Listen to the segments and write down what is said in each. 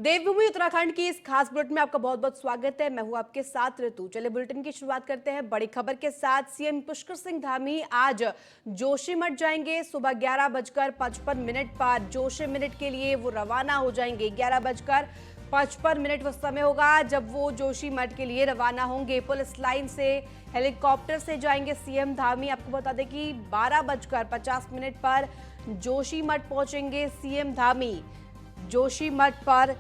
देवभूमि उत्तराखंड की इस खास बुलेटिन में आपका बहुत बहुत स्वागत है। मैं हूं आपके साथ ऋतु। चलिए बुलेटिन की शुरुआत करते हैं बड़ी खबर के साथ। सीएम पुष्कर सिंह धामी आज जोशीमठ जाएंगे। सुबह 11:55 पर जोशीमठ के लिए वो रवाना हो जाएंगे। 11:55 वो समय होगा जब वो जोशीमठ के लिए रवाना होंगे। पुलिस लाइन से हेलीकॉप्टर से जाएंगे सीएम धामी। आपको बता दें कि 12:50 पर जोशीमठ पहुंचेंगे सीएम धामी। जोशीमठ पर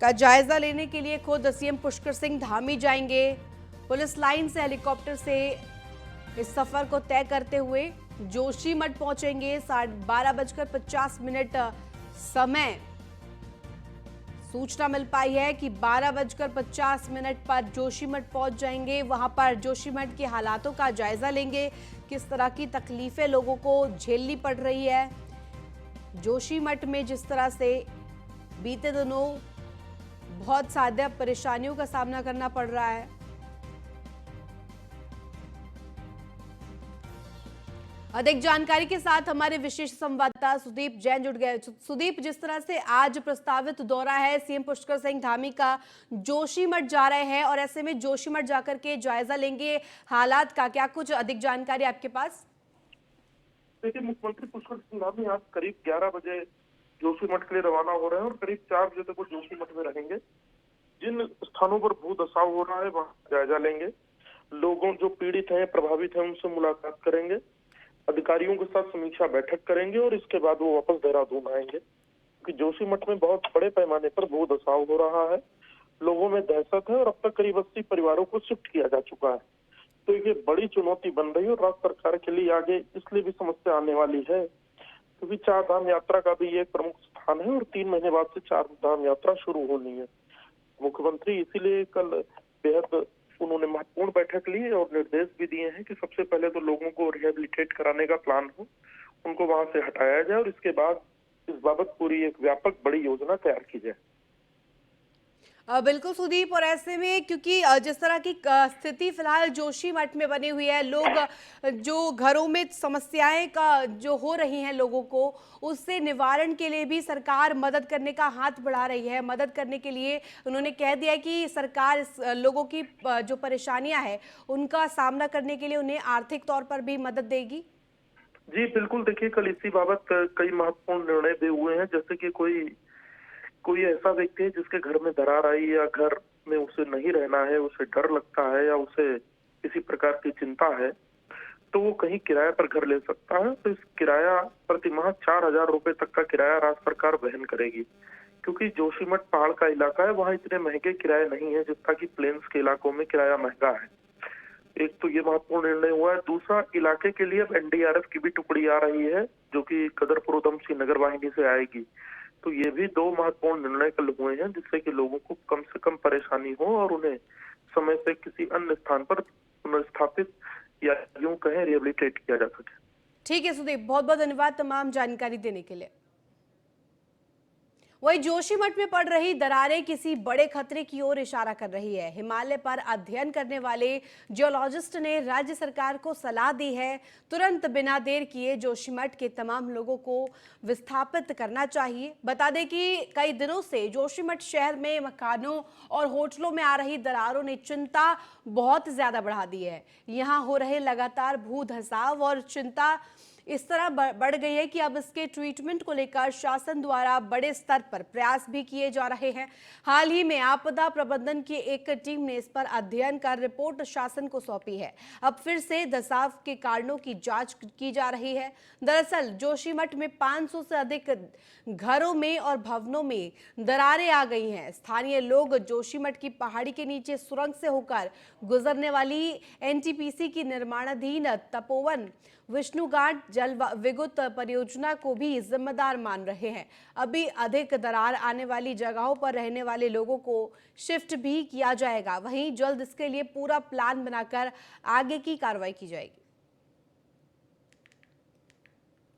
का जायजा लेने के लिए खुद सीएम पुष्कर सिंह धामी जाएंगे। पुलिस लाइन से हेलीकॉप्टर से इस सफर को तय करते हुए जोशीमठ पहुंचेंगे। 12:50 समय सूचना मिल पाई है कि 12:50 पर जोशीमठ पहुंच जाएंगे। वहां पर जोशीमठ के हालातों का जायजा लेंगे, किस तरह की तकलीफें लोगों को झेलनी पड़ रही है। जोशीमठ में जिस तरह से बीते दिनों बहुत ज्यादा परेशानियों का सामना करना पड़ रहा है। अधिक जानकारी के साथ हमारे विशेष संवाददाता सुदीप जैन जुड़ गए। सुदीप, जिस तरह से आज प्रस्तावित दौरा है सीएम पुष्कर सिंह धामी का, जोशीमठ जा रहे हैं और ऐसे में जोशीमठ जाकर के जायजा लेंगे हालात का, क्या कुछ अधिक जानकारी आपके पास? देखिए, मुख्यमंत्री पुष्कर सिंह धामी आज करीब 11 बजे जोशीमठ के लिए रवाना हो रहे हैं और करीब 4 बजे तक वो जोशीमठ में रहेंगे। जिन स्थानों पर भू धसाव हो रहा है वहां जायजा लेंगे। लोगों जो पीड़ित हैं, प्रभावित हैं, उनसे मुलाकात करेंगे। अधिकारियों के साथ समीक्षा बैठक करेंगे और इसके बाद वो वापस देहरादून आएंगे, क्योंकि जोशीमठ में बहुत बड़े पैमाने पर भू धसाव हो रहा है। लोगों में दहशत है और अब तक करीब 80 परिवारों को शिफ्ट किया जा चुका है। तो ये बड़ी चुनौती बन रही है और राज्य सरकार के लिए आगे इसलिए भी समस्या आने वाली है क्योंकि 4 धाम यात्रा का भी ये एक प्रमुख स्थान है और 3 महीने बाद से 4 धाम यात्रा शुरू होनी है। मुख्यमंत्री इसीलिए कल बेहद उन्होंने महत्वपूर्ण बैठक ली और निर्देश भी दिए हैं कि सबसे पहले तो लोगों को रिहेबिलिटेट कराने का प्लान हो, उनको वहां से हटाया जाए और इसके बाद इस बाबत पूरी एक व्यापक बड़ी योजना तैयार की जाए। बिल्कुल सुदीप, और ऐसे में क्योंकि जिस तरह की स्थिति फिलहाल जोशीमठ में बनी हुई है, लोग जो घरों में समस्याएं का जो हो रही हैं लोगों को, उससे निवारण के लिए भी सरकार मदद करने का हाथ बढ़ा रही है। मदद करने के लिए उन्होंने कह दिया कि सरकार लोगों की जो परेशानियां हैं उनका सामना करने के लिए उन्हें आर्थिक तौर पर भी मदद देगी। जी बिल्कुल, देखिए कल इसी बाबत कई महत्वपूर्ण निर्णय भी हुए हैं। जैसे कि कोई कोई ऐसा व्यक्ति है जिसके घर में दरार आई या घर में उसे नहीं रहना है, उसे डर लगता है या उसे किसी प्रकार की चिंता है, तो वो कहीं किराए पर घर ले सकता है। तो इस किराया प्रतिमाह 4,000 रुपए तक का किराया राज्य सरकार वहन करेगी, क्योंकि जोशीमठ पहाड़ का इलाका है, वहाँ इतने महंगे किराए नहीं है जितना कि प्लेन्स के इलाकों में किराया महंगा है। एक तो ये महत्वपूर्ण निर्णय हुआ है। दूसरा, इलाके के लिए अब एनडीआरएफ की भी टुकड़ी आ रही है जो कि कदरपुर उधमसिंह नगर वाहिनी से आएगी। तो ये भी 2 महत्वपूर्ण निर्णय कल हुए हैं जिससे कि लोगों को कम से कम परेशानी हो और उन्हें समय से किसी अन्य स्थान पर पुनर्स्थापित या यूं कहें रिहेबिलिटेट किया जा सके। ठीक है सुदीप, बहुत बहुत धन्यवाद तमाम जानकारी देने के लिए। वहीं जोशीमठ में पड़ रही दरारें किसी बड़े खतरे की ओर इशारा कर रही है। हिमालय पर अध्ययन करने वाले जियोलॉजिस्ट ने राज्य सरकार को सलाह दी है, तुरंत बिना देर किए जोशीमठ के तमाम लोगों को विस्थापित करना चाहिए। बता दें कि कई दिनों से जोशीमठ शहर में मकानों और होटलों में आ रही दरारों ने चिंता बहुत ज्यादा बढ़ा दी है। यहाँ हो रहे लगातार भू धसाव और चिंता इस तरह बढ़ गई है कि अब इसके ट्रीटमेंट को लेकर शासन द्वारा बड़े स्तर पर प्रयास भी किए जा रहे हैं। हाल ही में आपदा प्रबंधन की एक टीम ने इस पर अध्ययन कर रिपोर्ट शासन को सौंपी है। अब फिर से धसाव के कारणों की जांच की जा रही है। दरअसल जोशीमठ में 500 से अधिक घरों में और भवनों में दरारें आ गई हैं। स्थानीय लोग जोशीमठ की पहाड़ी के नीचे सुरंग से होकर गुजरने वाली एनटीपीसी की निर्माणाधीन तपोवन विष्णुघाट जल विद्युत परियोजना को भी जिम्मेदार मान रहे हैं। अभी अधिक दरार आने वाली जगहों पर रहने वाले लोगों को शिफ्ट भी किया जाएगा। वहीं जल्द इसके लिए पूरा प्लान बनाकर आगे की कार्रवाई की जाएगी।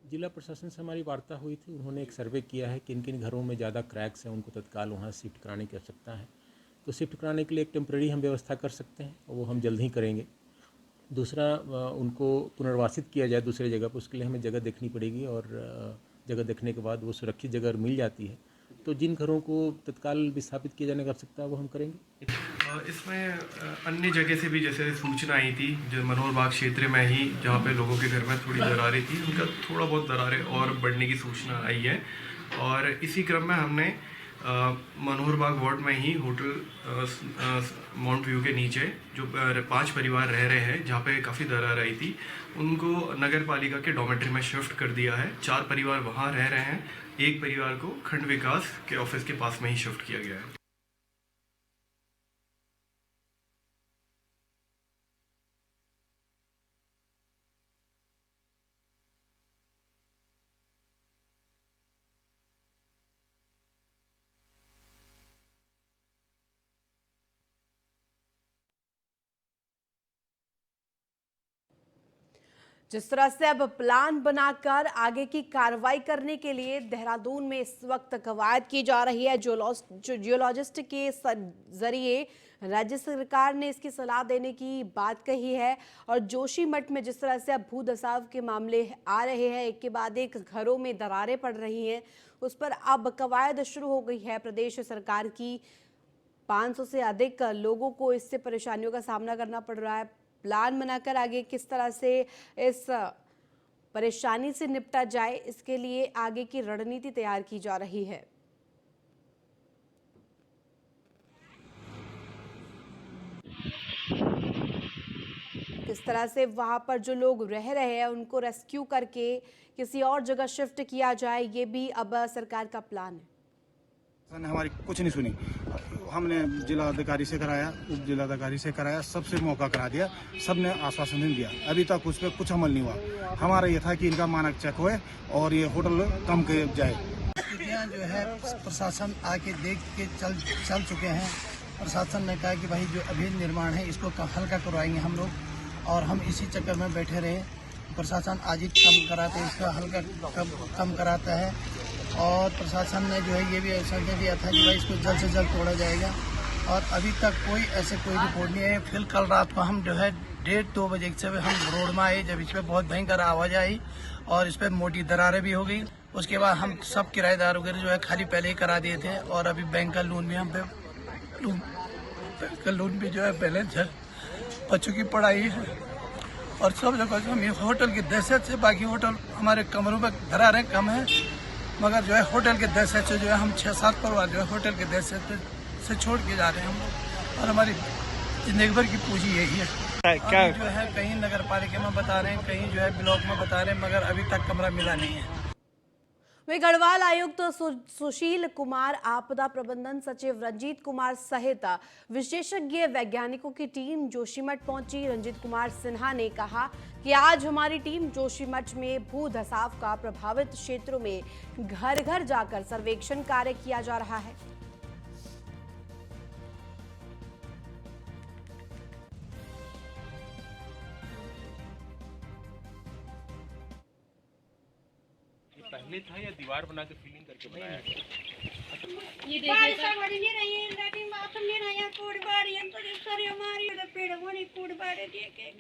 जिला प्रशासन से हमारी वार्ता हुई थी, उन्होंने एक सर्वे किया है किन किन घरों में ज़्यादा क्रैक्स हैं, उनको तत्काल वहाँ शिफ्ट कराने की आवश्यकता है। तो शिफ्ट कराने के लिए एक टेम्प्रेरी हम व्यवस्था कर सकते हैं और वो हम जल्द ही करेंगे। दूसरा, उनको पुनर्वासित किया जाए दूसरी जगह पर, उसके लिए हमें जगह देखनी पड़ेगी और जगह देखने के बाद वो सुरक्षित जगह मिल जाती है तो जिन घरों को तत्काल विस्थापित किया जाने की आवश्यकता है वो हम करेंगे। इसमें अन्य जगह से भी जैसे सूचना आई थी, जो मनोहर बाग क्षेत्र में ही जहाँ पे लोगों के घर में थोड़ी दरारें थी, उनका थोड़ा बहुत दरारें और बढ़ने की सूचना आई है। और इसी क्रम में हमने मनोहर बाग वार्ड में ही होटल माउंट व्यू के नीचे जो 5 परिवार रह रहे हैं, जहाँ पे काफ़ी दरार आई थी, उनको नगर पालिका के डॉमेट्री में शिफ्ट कर दिया है। 4 परिवार वहाँ रह रहे हैं, एक परिवार को खंड विकास के ऑफिस के पास में ही शिफ्ट किया गया है। जिस तरह से अब प्लान बनाकर आगे की कार्रवाई करने के लिए देहरादून में इस वक्त कवायद की जा रही है। जियोलॉजिस्ट के जरिए राज्य सरकार ने इसकी सलाह देने की बात कही है। और जोशीमठ में जिस तरह से अब भू धसाव के मामले आ रहे हैं, एक के बाद एक घरों में दरारें पड़ रही हैं, उस पर अब कवायद शुरू हो गई है प्रदेश सरकार की। 500 से अधिक लोगों को इससे परेशानियों का सामना करना पड़ रहा है। प्लान बनाकर आगे किस तरह से इस परेशानी से निपटा जाए, इसके लिए आगे की रणनीति तैयार की जा रही है। किस तरह से वहां पर जो लोग रह रहे हैं उनको रेस्क्यू करके किसी और जगह शिफ्ट किया जाए, ये भी अब सरकार का प्लान है। हमारी कुछ नहीं सुनी। हमने जिला अधिकारी से कराया, उप जिलाधिकारी से कराया, सबसे मौका करा दिया, सबने आश्वासन नहीं दिया। अभी तक उस पर कुछ अमल नहीं हुआ। हमारा ये था कि इनका मानक चेक होए और ये होटल कम के जाए। स्थितियाँ जो है प्रशासन आके देख के चल चुके हैं। प्रशासन ने कहा कि भाई जो अभी निर्माण है इसको हल्का करवाएंगे हम लोग, और हम इसी चक्कर में बैठे रहे। प्रशासन आज ही कम कराते, इसका हल्का कम कराता है। और प्रशासन ने जो है ये भी संदेश दिया था कि भाई इसको जल्द से जल्द तोड़ा जाएगा, और अभी तक कोई रिपोर्ट नहीं है। फिर कल रात को हम जो है 1:30-2 बजे से हम रोड में आए, जब इस पर बहुत भयंकर आवाज़ आई और इस पर मोटी दरारें भी हो गई। उसके बाद हम सब किराएदार वगैरह जो है खाली पहले ही करा दिए थे, और अभी बैंक का लोन भी हम पे लोन भी जो है बैलेंस है, बच्चों की पढ़ाई है, और सब जगह जो हम होटल की दहशत से, बाकी होटल हमारे कमरों पर दरारें कम है, मगर जो है होटल के दहशत से जो है हम 6-7 परिवार जो है होटल के दहशत से छोड़ के जा रहे हैं हम लोग, और हमारी जिंदगी भर की पूंजी यही है। क्या जो है कहीं नगर पालिका में बता रहे हैं, कहीं जो है ब्लॉक में बता रहे हैं, मगर अभी तक कमरा मिला नहीं है। वहीं गढ़वाल आयुक्त सुशील कुमार, आपदा प्रबंधन सचिव रंजीत कुमार सहित विशेषज्ञ वैज्ञानिकों की टीम जोशीमठ पहुंची। रंजीत कुमार सिन्हा ने कहा कि आज हमारी टीम जोशीमठ में भू धसाव का प्रभावित क्षेत्रों में घर घर जाकर सर्वेक्षण कार्य किया जा रहा है। पहले था या दीवार बना के फिलिंग करके बनाया गया? ये देखिए बड़ी नहीं रही है, लेकिन बात नहीं रही है, कोड बाड़ी है तो सारे हमारी वाला पेड़ होने कोड बाड़े देखे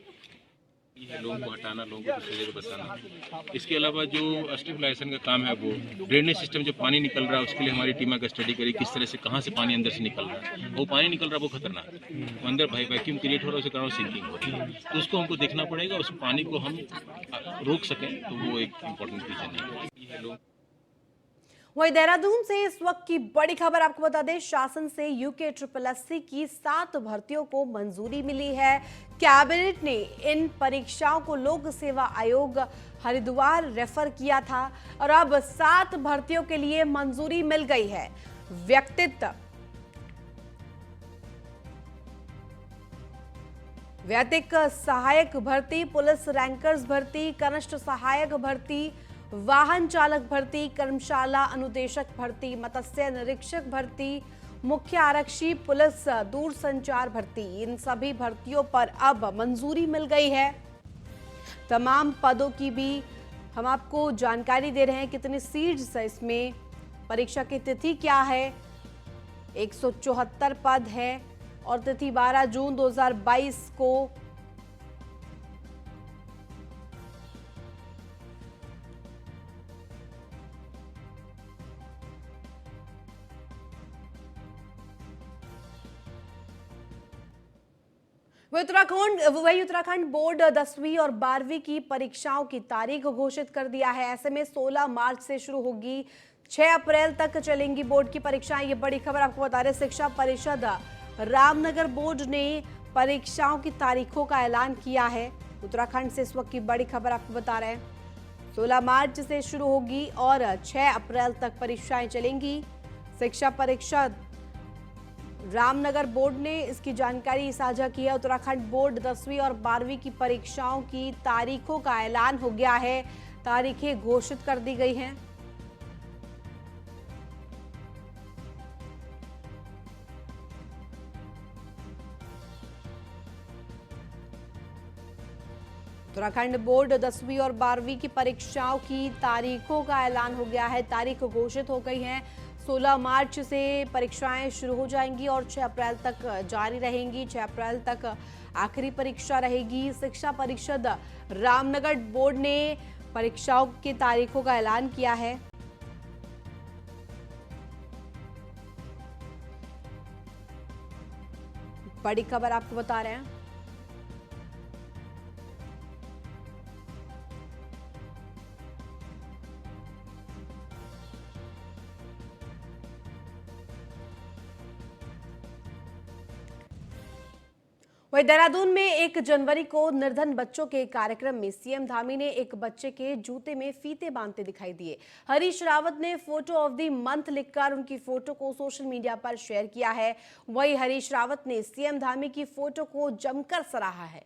ये लोगों को हटाना, लोगों को दूसरी जगह बसाना। इसके अलावा जो स्टेबलाइजेशन का काम है, वो ड्रेनेज सिस्टम जो पानी निकल रहा है उसके लिए हमारी टीम का स्टडी करी किस तरह से, कहाँ से पानी अंदर से निकल रहा है। वो पानी निकल रहा है वो खतरनाक है, वो अंदर वैक्यूम क्रिएट हो रहा है, उसके कारण सिंकिंग हो रही है, तो उसको हमको देखना पड़ेगा। उस पानी को हम रोक सकें तो वो एक इम्पोर्टेंट रीजन है। वहीं देहरादून से इस वक्त की बड़ी खबर आपको बता दें, शासन से यूके SSSC की 7 भर्तियों को मंजूरी मिली है। कैबिनेट ने इन परीक्षाओं को लोक सेवा आयोग हरिद्वार रेफर किया था और अब 7 भर्तियों के लिए मंजूरी मिल गई है। वैदिक सहायक भर्ती, पुलिस रैंकर्स भर्ती, कनिष्ठ सहायक भर्ती, वाहन चालक भर्ती, कर्मशाला अनुदेशक भर्ती, मत्स्य निरीक्षक भर्ती, मुख्य आरक्षी, पुलिस दूरसंचार भर्ती, इन सभी भर्तियों पर अब मंजूरी मिल गई है। तमाम पदों की भी हम आपको जानकारी दे रहे हैं, कितनी सीट्स है इसमें, परीक्षा की तिथि क्या है। 174 पद है और तिथि 12 जून 2022 को वही उत्तराखंड बोर्ड 10वीं और 12वीं की परीक्षाओं की तारीख घोषित कर दिया है। ऐसे में 16 मार्च से शुरू होगी, 6 अप्रैल तक चलेंगी बोर्ड की परीक्षाएं। ये बड़ी खबर आपको बता रहे, शिक्षा परिषद रामनगर बोर्ड ने परीक्षाओं की तारीखों का ऐलान किया है। उत्तराखंड से इस वक्त की बड़ी खबर आपको बता रहे हैं। 16 मार्च से शुरू होगी और 6 अप्रैल तक परीक्षाएं चलेंगी। शिक्षा परिषद रामनगर बोर्ड ने इसकी जानकारी साझा की है। उत्तराखंड बोर्ड 10वीं और 12वीं की परीक्षाओं की तारीखों का ऐलान हो गया है, तारीखें घोषित कर दी गई हैं। उत्तराखंड बोर्ड 10वीं और 12वीं की परीक्षाओं की तारीखों का ऐलान हो गया है, तारीख घोषित हो गई है। 16 मार्च से परीक्षाएं शुरू हो जाएंगी और 6 अप्रैल तक जारी रहेंगी। 6 अप्रैल तक आखिरी परीक्षा रहेगी। शिक्षा परिषद रामनगर बोर्ड ने परीक्षाओं की तारीखों का ऐलान किया है। बड़ी खबर आपको बता रहे हैं। वहीं देहरादून में 1 जनवरी को निर्धन बच्चों के कार्यक्रम में सीएम धामी ने एक बच्चे के जूते में फीते बांधते दिखाई दिए। हरीश रावत ने फोटो ऑफ द मंथ लिखकर उनकी फोटो को सोशल मीडिया पर शेयर किया है। वहीं हरीश रावत ने सीएम धामी की फोटो को जमकर सराहा है।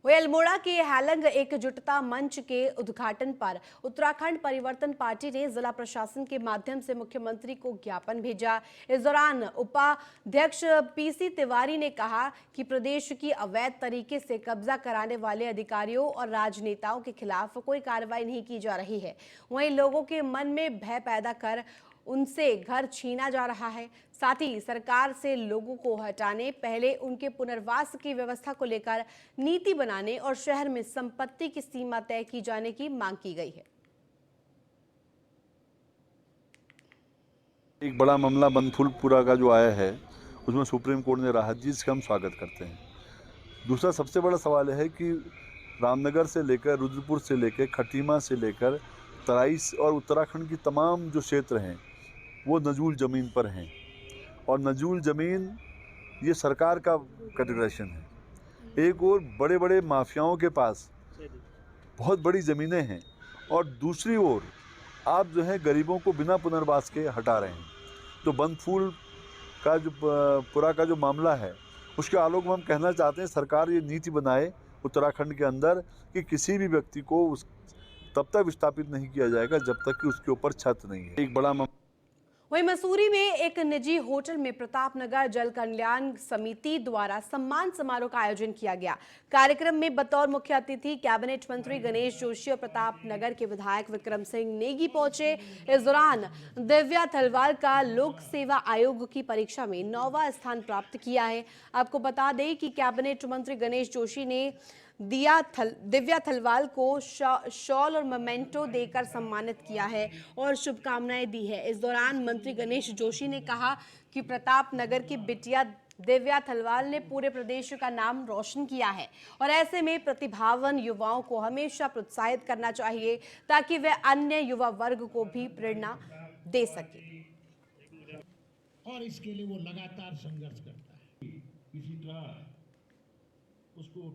वहीं अल्मोड़ा के हैलंग एकजुटता मंच के उद्घाटन पर उत्तराखंड परिवर्तन पार्टी ने जिला प्रशासन के माध्यम से मुख्यमंत्री को ज्ञापन भेजा। इस दौरान उपाध्यक्ष पीसी तिवारी ने कहा कि प्रदेश की अवैध तरीके से कब्जा कराने वाले अधिकारियों और राजनेताओं के खिलाफ कोई कार्रवाई नहीं की जा रही है। वहीं लोगों के मन में भय पैदा कर उनसे घर छीना जा रहा है। साथ ही सरकार से लोगों को हटाने, पहले उनके पुनर्वास की व्यवस्था को लेकर नीति बनाने और शहर में संपत्ति की सीमा तय की जाने की मांग की गई है। एक बड़ा मामला बनफूलपुरा का जो आया है, उसमें सुप्रीम कोर्ट ने राहत दी, जिसका हम स्वागत करते हैं। दूसरा सबसे बड़ा सवाल है कि रामनगर से लेकर रुद्रपुर से लेकर खटीमा से लेकर तराई और उत्तराखंड की तमाम जो क्षेत्र हैं वो नजूल ज़मीन पर हैं, और नजूल ज़मीन ये सरकार का कैटेगराइजेशन है। एक और बड़े बड़े माफियाओं के पास बहुत बड़ी ज़मीनें हैं, और दूसरी ओर आप जो है गरीबों को बिना पुनर्वास के हटा रहे हैं। तो बनफूल का जो पूरा का जो मामला है, उसके आलोक में हम कहना चाहते हैं सरकार ये नीति बनाए उत्तराखंड के अंदर कि किसी भी व्यक्ति को उस तब तक विस्थापित नहीं किया जाएगा जब तक कि उसके ऊपर छत नहीं है। एक बड़ा वहीं मसूरी में एक निजी होटल में प्रतापनगर जल कल्याण समिति द्वारा सम्मान समारोह का आयोजन किया गया। कार्यक्रम में बतौर मुख्य अतिथि कैबिनेट मंत्री गणेश जोशी और प्रतापनगर के विधायक विक्रम सिंह नेगी पहुंचे। इस दौरान दिव्या थलवाल का लोक सेवा आयोग की परीक्षा में 9वां स्थान प्राप्त किया है। आपको बता दें कि कैबिनेट मंत्री गणेश जोशी ने दिव्या थलवाल को शॉल और मोमेंटो देकर सम्मानित किया है और शुभकामनाएं दी है। इस दौरान मंत्री गणेश जोशी ने कहा कि प्रतापनगर की बिटिया दिव्या थलवाल ने पूरे प्रदेश का नाम रोशन किया है, और ऐसे में प्रतिभावान युवाओं को हमेशा प्रोत्साहित करना चाहिए ताकि वे अन्य युवा वर्ग को भी प्रेरणा दे सके। और इसके लिए वो लगातार संघर्ष करता है। इसी तरह उसको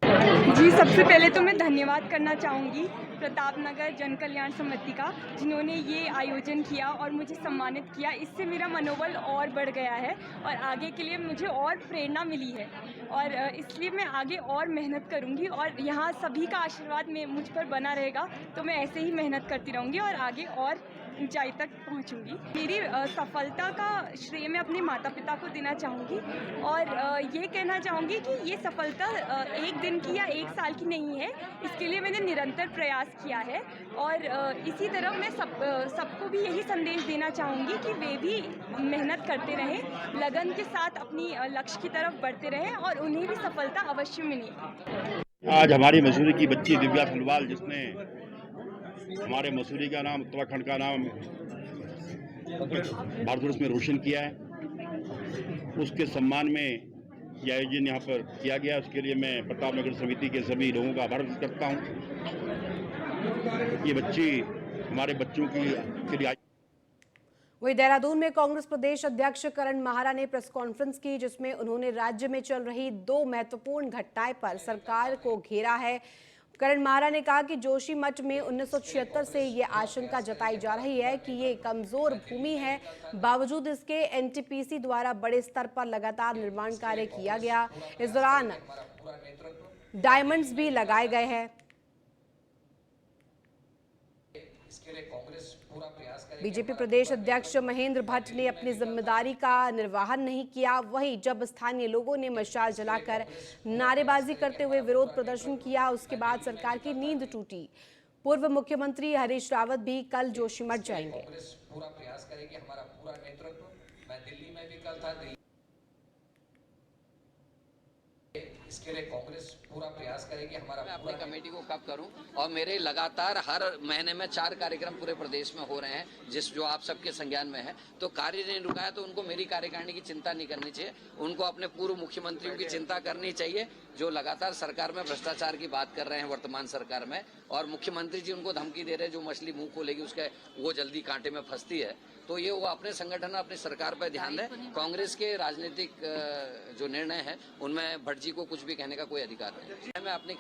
जी, सबसे पहले तो मैं धन्यवाद करना चाहूँगी प्रतापनगर जन कल्याण समिति का, जिन्होंने ये आयोजन किया और मुझे सम्मानित किया। इससे मेरा मनोबल और बढ़ गया है और आगे के लिए मुझे और प्रेरणा मिली है, और इसलिए मैं आगे और मेहनत करूँगी, और यहाँ सभी का आशीर्वाद में मुझ पर बना रहेगा, तो मैं ऐसे ही मेहनत करती रहूँगी और आगे और ऊंचाई तक पहुंचूंगी। मेरी सफलता का श्रेय मैं अपने माता पिता को देना चाहूँगी, और ये कहना चाहूँगी कि ये सफलता एक दिन की या एक साल की नहीं है। इसके लिए मैंने निरंतर प्रयास किया है, और इसी तरह मैं सबको भी यही संदेश देना चाहूँगी कि वे भी मेहनत करते रहें, लगन के साथ अपनी लक्ष्य की तरफ बढ़ते रहें, और उन्हें भी सफलता अवश्य मिलेगी। आज हमारी मसूरी की बच्ची दिव्या थलवाल, जिसने हमारे मसूरी का नाम, उत्तराखंड का नाम भारतवर्ष में रोशन किया है, उसके सम्मान में यह आयोजन यहाँ पर किया गया। उसके लिए मैं प्रतापनगर समिति के सभी लोगों का आभार व्यक्त करता हूँ। ये बच्ची हमारे बच्चों के लिए वहीं देहरादून में कांग्रेस प्रदेश अध्यक्ष करण माहरा ने प्रेस कॉन्फ्रेंस की, जिसमें उन्होंने राज्य में चल रही 2 महत्वपूर्ण घटनाएं पर सरकार को घेरा है। करण माहरा ने कहा कि जोशीमठ में 1976 से ये आशंका जताई जा रही है कि ये कमजोर भूमि है, बावजूद इसके एनटीपीसी द्वारा बड़े स्तर पर लगातार निर्माण कार्य किया गया। इस दौरान डायमंड्स भी लगाए गए हैं। बीजेपी प्रदेश अध्यक्ष महेंद्र भट्ट ने अपनी जिम्मेदारी का निर्वहन नहीं किया। वहीं जब स्थानीय लोगों ने मशाल जलाकर नारेबाजी करते हुए विरोध प्रदर्शन किया, उसके बाद सरकार की नींद टूटी। पूर्व मुख्यमंत्री हरीश रावत भी कल जोशीमठ जाएंगे। पूरा प्रयास करेगी हमारा पूरा नेतृत्व। मैं दिल्ली में भी कल था, इसके लिए कांग्रेस पूरा प्रयास करेगी हमारा। मैं अपनी कमेटी को कब करूं, और मेरे लगातार हर महीने में 4 कार्यक्रम पूरे प्रदेश में हो रहे हैं, जो आप सबके संज्ञान में है। तो कार्य नहीं रुका है तो उनको मेरी कार्यकारिणी की चिंता नहीं करनी चाहिए, उनको अपने पूर्व मुख्यमंत्रियों की चिंता करनी चाहिए, जो लगातार सरकार में भ्रष्टाचार की बात कर रहे हैं वर्तमान सरकार में। और मुख्यमंत्री जी उनको धमकी दे रहे हैं, जो मछली मुंह खोलेगी उसके वो जल्दी कांटे में फंसती है। तो ये वो अपने संगठन अपनी सरकार पर ध्यान दें। कांग्रेस के राजनीतिक जो निर्णय है उनमें भट्ट जी को कुछ भी कहने का कोई अधिकार नहीं। मैं अपनी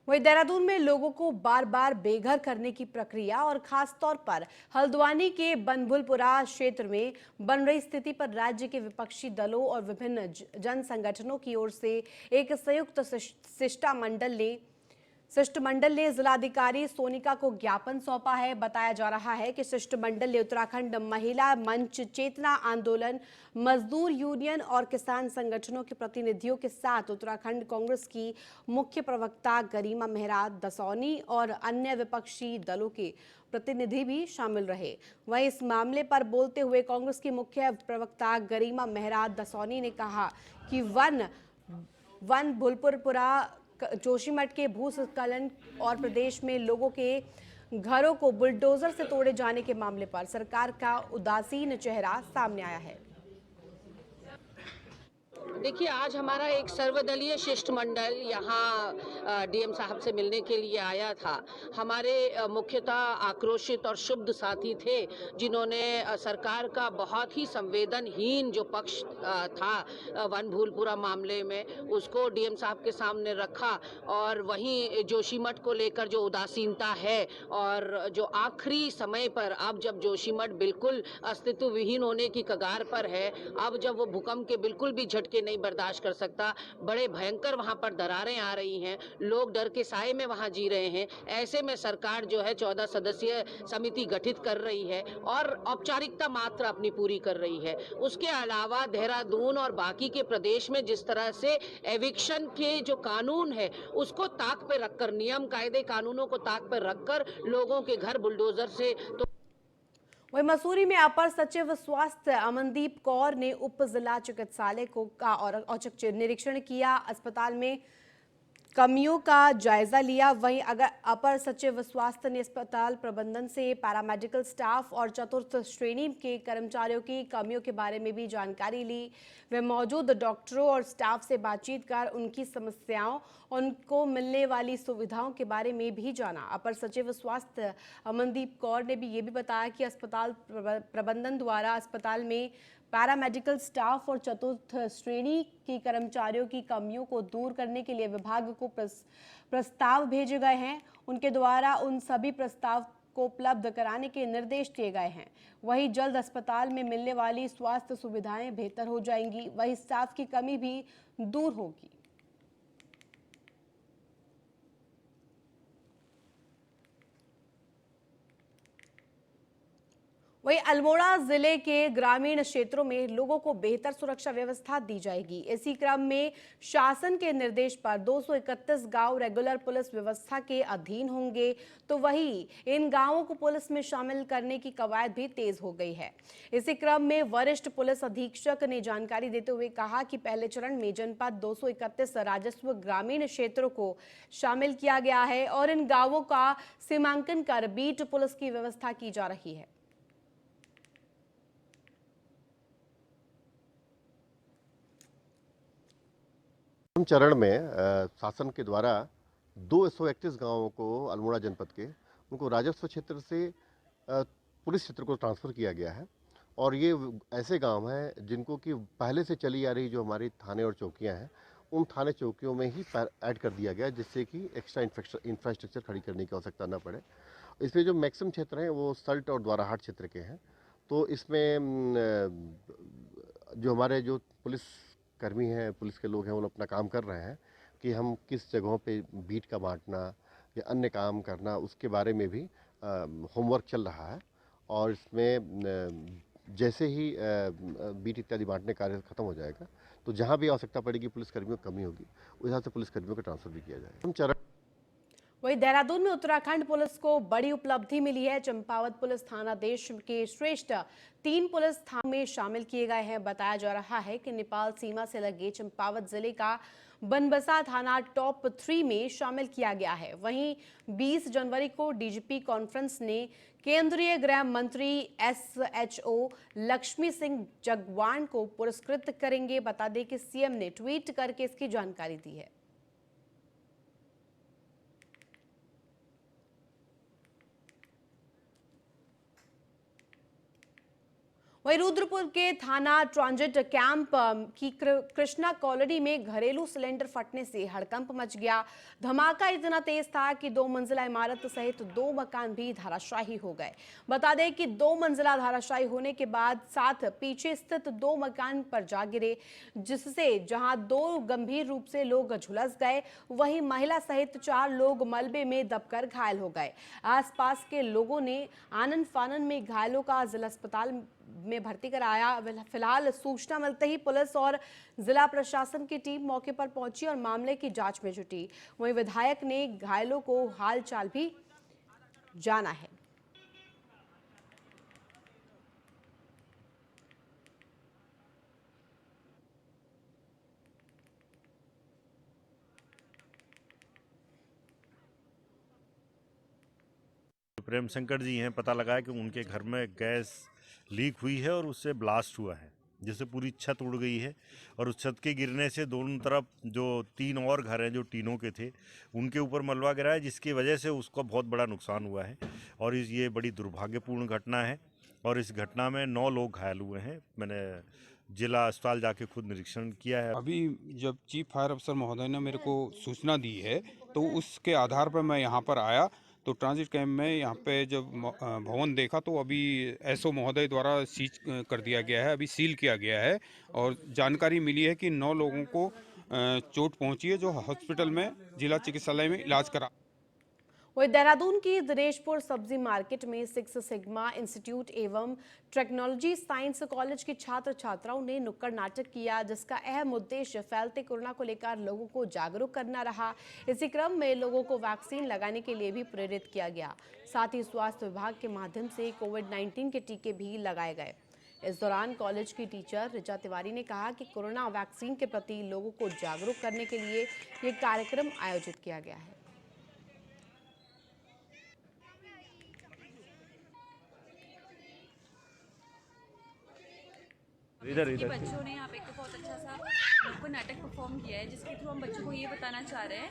वहीं देहरादून में लोगों को बार बार बेघर करने की प्रक्रिया और खास तौर पर हल्द्वानी के बनभुलपुरा क्षेत्र में बन रही स्थिति पर राज्य के विपक्षी दलों और विभिन्न जन संगठनों की ओर से एक संयुक्त शिष्टमंडल ने जिलाधिकारी सोनिका को ज्ञापन सौंपा है। बताया जा रहा है कि शिष्टमंडल ने उत्तराखंड महिला मंच, चेतना आंदोलन, मजदूर यूनियन और किसान संगठनों के प्रतिनिधियों के साथ उत्तराखंड कांग्रेस की मुख्य प्रवक्ता गरिमा मेहराज दसौनी और अन्य विपक्षी दलों के प्रतिनिधि भी शामिल रहे। वहीं इस मामले पर बोलते हुए कांग्रेस की मुख्य प्रवक्ता गरिमा मेहराज दसौनी ने कहा कि वन भूलपुरपुरा जोशीमठ के भूस्खलन और प्रदेश में लोगों के घरों को बुलडोजर से तोड़े जाने के मामले पर सरकार का उदासीन चेहरा सामने आया है। देखिए, आज हमारा एक सर्वदलीय शिष्टमंडल यहाँ डीएम साहब से मिलने के लिए आया था। हमारे मुख्यतः आक्रोशित और शुद्ध साथी थे, जिन्होंने सरकार का बहुत ही संवेदनहीन जो पक्ष था वन भूलपुरा मामले में, उसको डीएम साहब के सामने रखा। और वहीं जोशीमठ को लेकर जो उदासीनता है और जो आखिरी समय पर अब जब जोशीमठ बिल्कुल अस्तित्व विहीन होने की कगार पर है, अब जब वो भूकंप के बिल्कुल भी झटके नहीं बर्दाश्त कर सकता, बड़े भयंकर वहां पर दरारें आ रही हैं, लोग डर के साए में वहां जी रहे हैं। ऐसे में सरकार जो है 14 सदस्यीय समिति गठित कर रही है और औपचारिकता मात्र अपनी पूरी कर रही है। उसके अलावा देहरादून और बाकी के प्रदेश में जिस तरह से एविक्शन के जो कानून है उसको ताक पे रखकर, नियम कायदे कानूनों को ताक पे रखकर लोगों के घर बुलडोजर से वहीं मसूरी में अपर सचिव स्वास्थ्य अमनदीप कौर ने उप जिला चिकित्सालय का औचक निरीक्षण किया, अस्पताल में कमियों का जायजा लिया। वहीं अगर अपर सचिव स्वास्थ्य ने अस्पताल प्रबंधन से पैरामेडिकल स्टाफ और चतुर्थ श्रेणी के कर्मचारियों की कमियों के बारे में भी जानकारी ली। वे मौजूद डॉक्टरों और स्टाफ से बातचीत कर उनकी समस्याओं, उनको मिलने वाली सुविधाओं के बारे में भी जाना। अपर सचिव स्वास्थ्य अमनदीप कौर ने भी ये भी बताया कि अस्पताल प्रबंधन द्वारा अस्पताल में पैरामेडिकल स्टाफ और चतुर्थ श्रेणी के कर्मचारियों की कमियों को दूर करने के लिए विभाग को प्रस्ताव भेजे गए हैं। उनके द्वारा उन सभी प्रस्ताव को उपलब्ध कराने के निर्देश दिए गए हैं। वहीं जल्द अस्पताल में मिलने वाली स्वास्थ्य सुविधाएं बेहतर हो जाएंगी, वहीं स्टाफ की कमी भी दूर होगी। वहीं अल्मोड़ा जिले के ग्रामीण क्षेत्रों में लोगों को बेहतर सुरक्षा व्यवस्था दी जाएगी। इसी क्रम में शासन के निर्देश पर 231 गांव रेगुलर पुलिस व्यवस्था के अधीन होंगे, तो वहीं इन गांवों को पुलिस में शामिल करने की कवायद भी तेज हो गई है। इसी क्रम में वरिष्ठ पुलिस अधीक्षक ने जानकारी देते हुए कहा कि पहले चरण में जनपद 231 राजस्व ग्रामीण क्षेत्रों को शामिल किया गया है और इन गांवों का सीमांकन कर बीट पुलिस की व्यवस्था की जा रही है। चरण में शासन के द्वारा 231 गांवों को अल्मोड़ा जनपद के उनको राजस्व क्षेत्र से पुलिस क्षेत्र को ट्रांसफ़र किया गया है और ये ऐसे गांव हैं जिनको कि पहले से चली आ रही जो हमारी थाने और चौकियां हैं उन थाने चौकियों में ही ऐड कर दिया गया जिससे कि एक्स्ट्रा इंफ्रास्ट्रक्चर खड़ी करने की आवश्यकता न पड़े। इसमें जो मैक्सिमम क्षेत्र हैं वो सल्ट और द्वाराहाट क्षेत्र के हैं, तो इसमें जो हमारे जो पुलिस कर्मी हैं, पुलिस के लोग हैं, वो अपना काम कर रहे हैं कि हम किस जगहों पे बीट का बांटना या अन्य काम करना उसके बारे में भी होमवर्क चल रहा है और इसमें जैसे ही बीट इत्यादि बांटने कार्य खत्म हो जाएगा तो जहां भी आवश्यकता पड़ेगी पुलिस कर्मियों की कमी होगी उस हिसाब से पुलिस कर्मियों का ट्रांसफर भी किया जाएगा। वहीं देहरादून में उत्तराखंड पुलिस को बड़ी उपलब्धि मिली है। चंपावत पुलिस थाना देश के श्रेष्ठ 3 पुलिस थानों में शामिल किए गए हैं। बताया जा रहा है कि नेपाल सीमा से लगे चंपावत जिले का बनबसा थाना टॉप 3 में शामिल किया गया है। वहीं 20 जनवरी को डीजीपी कॉन्फ्रेंस ने केंद्रीय गृह मंत्री SHO लक्ष्मी सिंह जगवान को पुरस्कृत करेंगे। बता दें कि सीएम ने ट्वीट करके इसकी जानकारी दी है। वहीं रुद्रपुर के थाना ट्रांजिट कैंप की कृष्णा कॉलोनी में घरेलू सिलेंडर फटने से हड़कंप मच गया। धमाका इतना तेज था कि 2 मंजिला इमारत सहित 2 मकान भी धराशायी हो गए। बता दें कि 2 मंजिला धराशायी होने के बाद साथ पीछे स्थित 2 मकान पर जा गिरे, जिससे जहां 2 गंभीर रूप से लोग झुलस गए, वहीं महिला सहित 4 लोग मलबे में दबकर घायल हो गए। आसपास के लोगों ने आनन फानन में घायलों का जिला अस्पताल में भर्ती कराया। फिलहाल सूचना मिलते ही पुलिस और जिला प्रशासन की टीम मौके पर पहुंची और मामले की जांच में जुटी। वहीं विधायक ने घायलों को हालचाल भी जाना है। प्रेम शंकर जी हैं, पता लगा है कि उनके घर में गैस लीक हुई है और उससे ब्लास्ट हुआ है जिससे पूरी छत उड़ गई है और उस छत के गिरने से दोनों तरफ जो 3 और घर हैं जो टीनों के थे उनके ऊपर मलबा गिरा है, जिसकी वजह से उसको बहुत बड़ा नुकसान हुआ है और ये बड़ी दुर्भाग्यपूर्ण घटना है और इस घटना में 9 लोग घायल हुए हैं। मैंने जिला अस्पताल जाके खुद निरीक्षण किया है। अभी जब चीफ फायर अफसर महोदय ने मेरे को सूचना दी है तो उसके आधार पर मैं यहाँ पर आया, तो ट्रांजिट कैंप में यहाँ पे जब भवन देखा तो अभी SO महोदय द्वारा सीज कर दिया गया है, अभी सील किया गया है और जानकारी मिली है कि 9 लोगों को चोट पहुंची है जो हॉस्पिटल में जिला चिकित्सालय में इलाज करा। वहीं देहरादून की दिनेशपुर सब्जी मार्केट में 6 सिग्मा इंस्टीट्यूट एवं टेक्नोलॉजी साइंस कॉलेज के छात्र छात्राओं ने नुक्कड़ नाटक किया, जिसका अहम उद्देश्य फैलते कोरोना को लेकर लोगों को जागरूक करना रहा। इसी क्रम में लोगों को वैक्सीन लगाने के लिए भी प्रेरित किया गया। साथ ही स्वास्थ्य विभाग के माध्यम से कोविड-19 के टीके भी लगाए गए। इस दौरान कॉलेज की टीचर ऋचा तिवारी ने कहा कि कोरोना वैक्सीन के प्रति लोगों को जागरूक करने के लिए ये कार्यक्रम आयोजित किया गया है। इधर बच्चों ने यहाँ पे एक बहुत अच्छा सा नुक्कड़ नाटक परफॉर्म किया है, जिसके थ्रू हम बच्चों को ये बताना चाह रहे हैं,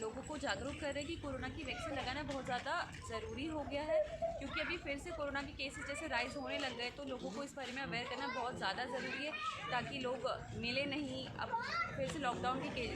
लोगों को जागरूक कर रहे हैं कि कोरोना की वैक्सीन लगाना बहुत ज़्यादा ज़रूरी हो गया है, क्योंकि अभी फिर से कोरोना के केसेस जैसे राइज होने लग गए, तो लोगों को इस बारे में अवेयर करना बहुत ज़्यादा ज़रूरी है ताकि लोग मिले नहीं, अब फिर से लॉकडाउन की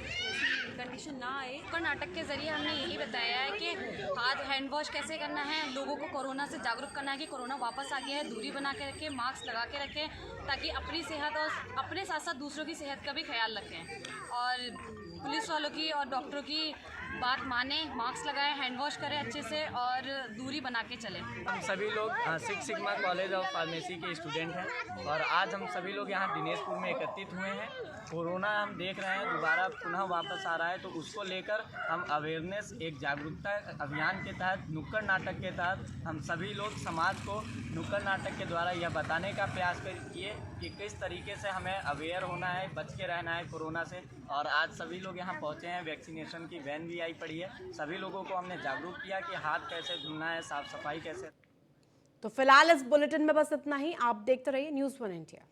कंडीशन ना आए। नुक्कड़ नाटक के जरिए हमने यही बताया है कि हाथ हैंड वॉश कैसे करना है, लोगों को कोरोना से जागरूक करना है कि कोरोना वापस आ गया है, दूरी बना के रखें, मास्क लगा के रखें ताकि अपनी सेहत और अपने साथ साथ दूसरों की सेहत का भी ख्याल रखें। और पुलिस वालों की और डॉक्टरों की बात माने, मास्क लगाए, हैंड वॉश करें अच्छे से और दूरी बना के चलें। हम सभी लोग six sigma college of pharmacy के स्टूडेंट हैं और आज हम सभी लोग यहाँ दिनेशपुर में एकत्रित हुए हैं। कोरोना हम देख रहे हैं दोबारा पुनः वापस आ रहा है, तो उसको लेकर हम अवेयरनेस, एक जागरूकता अभियान के तहत, नुक्कड़ नाटक के तहत हम सभी लोग समाज को नुक्कड़ नाटक के द्वारा यह बताने का प्रयास किए कि किस तरीके से हमें अवेयर होना है, बच के रहना है कोरोना से। और आज सभी लोग यहाँ पहुँचे हैं, वैक्सीनेशन की वैन भी आई पड़ी है। सभी लोगों को हमने जागरूक किया कि हाथ कैसे धुलना है, साफ सफाई कैसे। तो फिलहाल इस बुलेटिन में बस इतना ही। आप देखते रहिए न्यूज़ 1 इंडिया।